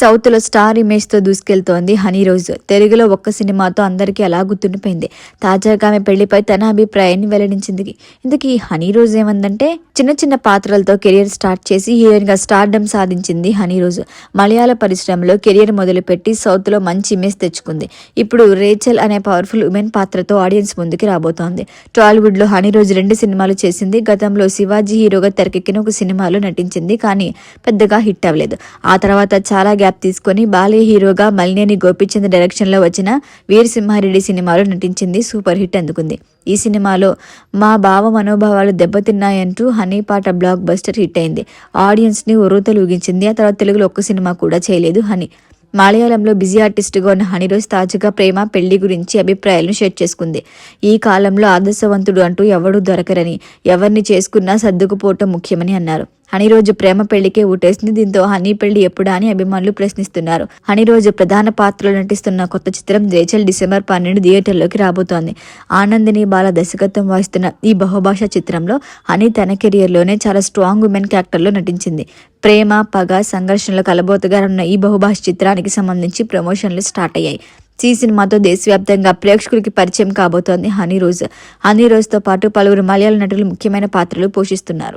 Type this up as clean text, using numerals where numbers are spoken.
సౌత్‌లో star ఇమేజ్‌తో దూసుకెళ్తోంది 'honey rose'. తెలుగులో ఒక్క సినిమాతో అందరికీ అలా గుర్తుండిపోయింది. తాజాగా ఆమె పెళ్లిపై తన అభిప్రాయాన్ని వెల్లడించింది. ఇంతకీ 'హనీ రోజ్' ఏమందంటే, చిన్న చిన్న పాత్రలతో కెరియర్ స్టార్ట్ చేసి హీరోయిన్‌గా స్టార్డమ్ సాధించింది 'హనీ రోజ్'. మలయాళ పరిశ్రమలో కెరియర్ మొదలుపెట్టి సౌత్‌లో మంచి ఇమేజ్ తెచ్చుకుంది. ఇప్పుడు రేచల్ అనే పవర్ఫుల్ ఉమెన్ పాత్రతో ఆడియన్స్ ముందుకి రాబోతోంది. టాలీవుడ్లో 'హనీ రోజ్' 2 సినిమాలు చేసింది. గతంలో శివాజీ హీరోగా తెరకెక్కిన ఒక సినిమాలో నటించింది. కానీ పెద్దగా హిట్ అవ్వలేదు. ఆ తర్వాత చాలా గ్యాప్ తీసుకొని బాలయ్య హీరోగా మలినేని గోపీచంద్ డైరెక్షన్లో వచ్చిన వీరసింహారెడ్డి సినిమాలో నటించింది. సూపర్ హిట్ అందుకుంది. ఈ సినిమాలో మా బావ మనోభావాలు దెబ్బతిన్నాయంటూ హనీ పాట బ్లాక్ బస్టర్ హిట్ అయింది. ఆడియన్స్ని ఉర్రూతలు ఊగించింది. ఆ తర్వాత తెలుగులో ఒక్క సినిమా కూడా చేయలేదు హనీ. మలయాళంలో బిజీ ఆర్టిస్టుగా ఉన్న హనీ రోజ్ తాజాగా ప్రేమ, పెళ్లి గురించి అభిప్రాయాలను షేర్ చేసుకుంది. ఈ కాలంలో ఆదర్శవంతుడు అంటూ ఎవడూ దొరకరని, ఎవరిని చేసుకున్నా సర్దుకుపోవటం ముఖ్యమని అన్నారు. హనీ రోజ్ ప్రేమ పెళ్లికే ఊటేసింది. దీంతో హనీ పెళ్లి ఎప్పుడా అని అభిమానులు ప్రశ్నిస్తున్నారు. హనీ రోజ్ ప్రధాన పాత్రలో నటిస్తున్న కొత్త చిత్రం రేచల్ డిసెంబర్ 12 థియేటర్లోకి రాబోతోంది. ఆనందిని బాల దర్శకత్వం వహిస్తున్న ఈ బహుభాషా చిత్రంలో హనీ తన కెరియర్లోనే చాలా స్ట్రాంగ్ ఉమెన్ క్యారెక్టర్లో నటించింది. ప్రేమ, పగ, సంఘర్షణలు కలబోతుగా ఉన్న ఈ బహుభాష చిత్రానికి సంబంధించి ప్రమోషన్లు స్టార్ట్ అయ్యాయి. ఈ సినిమాతో దేశవ్యాప్తంగా ప్రేక్షకులకి పరిచయం కాబోతోంది హనీ రోజ్. హనీ రోజ్తో పాటు పలువురు మలయాళ నటులు ముఖ్యమైన పాత్రలు పోషిస్తున్నారు.